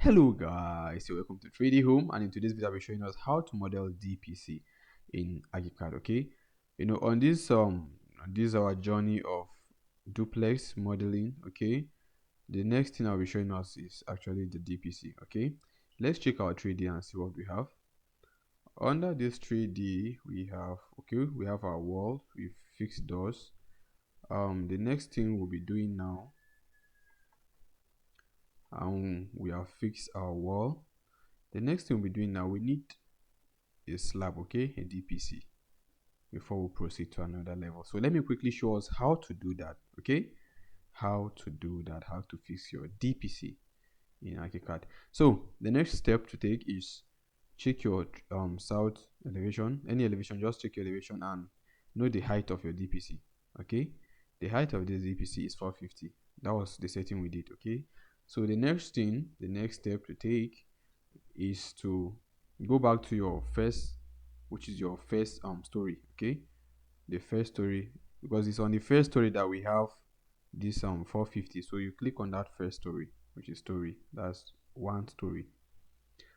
Hello guys, so welcome to 3D Home, and in today's video I'll be showing us how to model DPC in Archicad. Okay, on this our journey of duplex modeling. Okay, the next thing I'll be showing us is actually the DPC. Okay, let's check our 3D and see what we have. Under this 3D we have our wall with fixed doors. The next thing we'll be doing now, we have fixed our wall. The next thing we'll be doing now, we need a slab, okay, a DPC, before we proceed to another level. So let me quickly show us how to do that. Okay, how to fix your DPC in Archicad. So the next step to take is check your south elevation, any elevation. Just check your elevation and know the height of your DPC. Okay, the height of this DPC is 450. That was the setting we did. Okay, so the next step to take is to go back to your first, which is your first story. Okay, the first story, because it's on the first story that we have this 450. So you click on that first story, which is story, that's one story,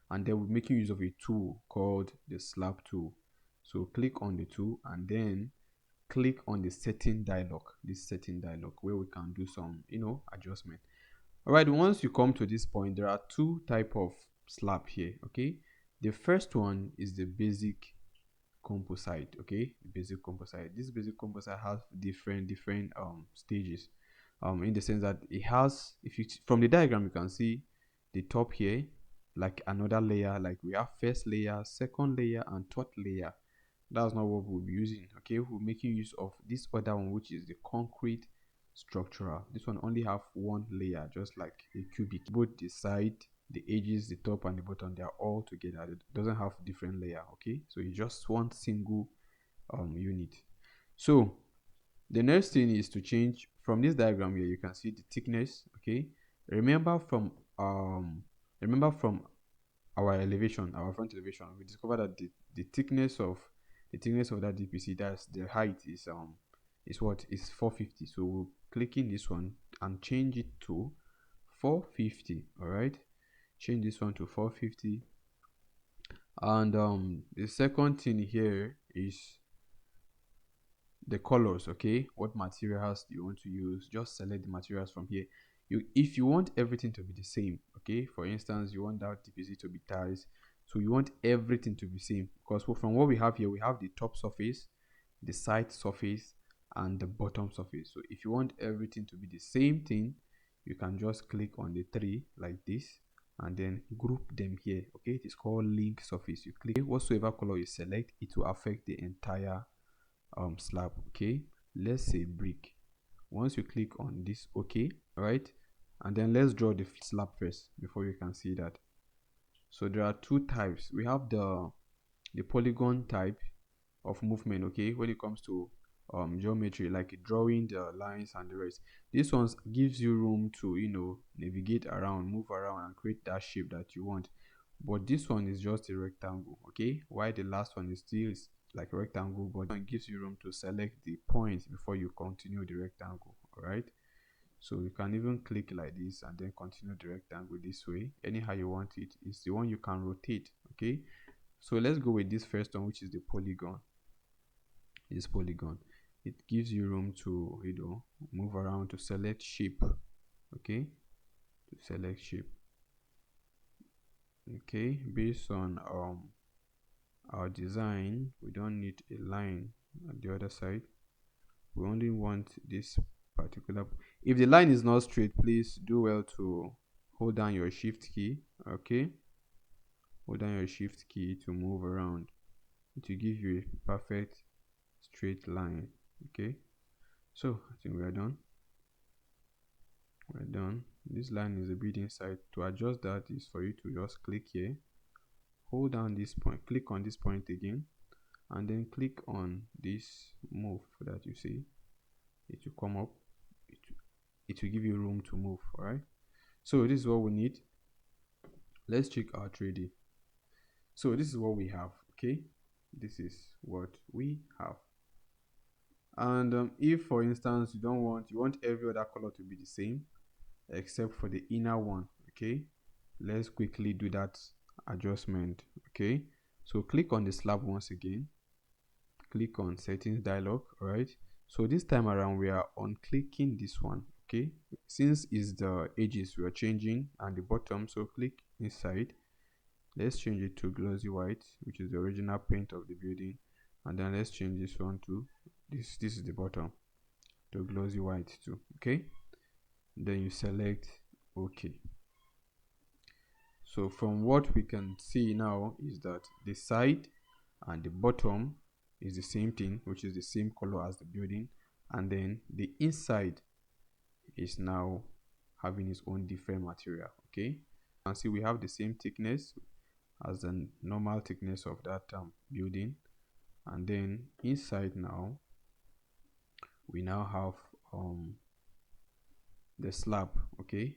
and then we're making use of a tool called the slab tool. So click on the tool and then click on the setting dialog, this setting dialog, where we can do some adjustment. All right, once you come to this point, there are two type of slab here. Okay, the first one is the basic composite. Okay, basic composite. This basic composite has different stages, in the sense that it has, if you from the diagram you can see the top here, like another layer, like we have first layer, second layer, and third layer. That's not what we'll be using. Okay, we're making use of this other one, which is the concrete structural. This one only have one layer, just like a cubic. Both the side, the edges, the top and the bottom, they are all together. It doesn't have different layer. Okay, so it's just one single unit. So the next thing is to change from this diagram here. You can see the thickness. Okay, remember from um our elevation, our front elevation, we discovered that the thickness of that DPC, that's the height, is what is 450. So we'll click in this one and change it to 450. All right, change this one to 450. And the second thing here is the colors. Okay, what materials do you want to use? Just select the materials from here. If you want everything to be the same, okay, for instance, you want that DPC to be tiles, so you want everything to be same, because from what we have here, we have the top surface, the side surface, and the bottom surface. So if you want everything to be the same thing, you can just click on the three like this and then group them here. Okay, it is called link surface. You click whatsoever color you select, it will affect the entire slab. Okay, let's say brick. Once you click on this, okay, right, and then let's draw the slab first before you can see that. So there are two types. We have the polygon type of movement. Okay, when it comes to geometry, like drawing the lines and the rest, this one gives you room to navigate around, move around, and create that shape that you want. But this one is just a rectangle. Okay, while the last one is still like a rectangle, but it gives you room to select the points before you continue the rectangle. All right, so you can even click like this and then continue the rectangle this way, anyhow you want it. It's the one you can rotate. Okay, so let's go with this first one, which is the polygon. This polygon, it gives you room to move around, to select shape. Okay, to select shape. Okay, based on our design, we don't need a line on the other side. We only want this particular. If the line is not straight, please do well to hold down your shift key. Okay, hold down your shift key to move around. It will give you a perfect straight line. Okay, so I think we are done. We're done. This line is a bit inside. To adjust that is for you to just click here, hold down this point, click on this point again, and then click on this move that you see. It will come up. It will give you room to move. All right, so this is what we need. Let's check our 3D. So this is what we have. Okay, this is what we have. And if for instance you want every other color to be the same except for the inner one, okay, let's quickly do that adjustment. Okay, so click on the slab once again, click on settings dialog. All right, so this time around we are on clicking this one. Okay, since is the edges we are changing and the bottom, so click inside. Let's change it to glossy white, which is the original paint of the building, and then let's change this one to this is the bottom, to glossy white too. Okay, then you select OK. So from what we can see now is that the side and the bottom is the same thing, which is the same color as the building, and then the inside is now having its own different material. Okay, and see we have the same thickness as the normal thickness of that building, and then inside now we now have the slab. Okay,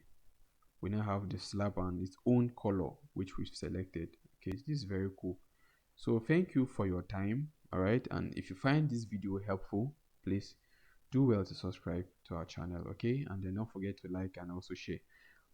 we now have the slab and its own color which we've selected. Okay, this is very cool. So thank you for your time. All right, and if you find this video helpful, please do well to subscribe to our channel. Okay, and then don't forget to like and also share.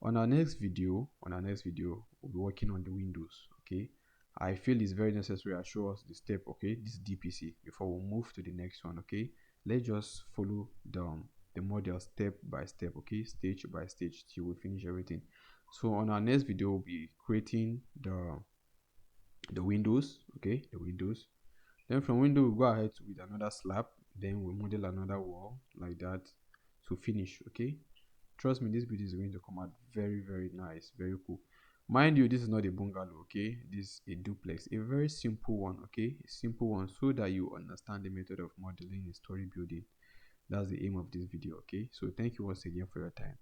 On our next video we'll be working on the windows. Okay, I feel it's very necessary I show us the step, okay, this DPC, before we move to the next one. Okay, let's just follow the model step by step, okay, stage by stage, till we finish everything. So on our next video we'll be creating the windows. Okay, the windows. Then from window we go ahead with another slab, then we model another wall like that to finish. Okay, trust me, this video is going to come out very nice, very cool. Mind you, this is not a bungalow. Okay, this is a duplex, a very simple one. Okay, a simple one, so that you understand the method of modeling a story building. That's the aim of this video. Okay, so thank you once again for your time.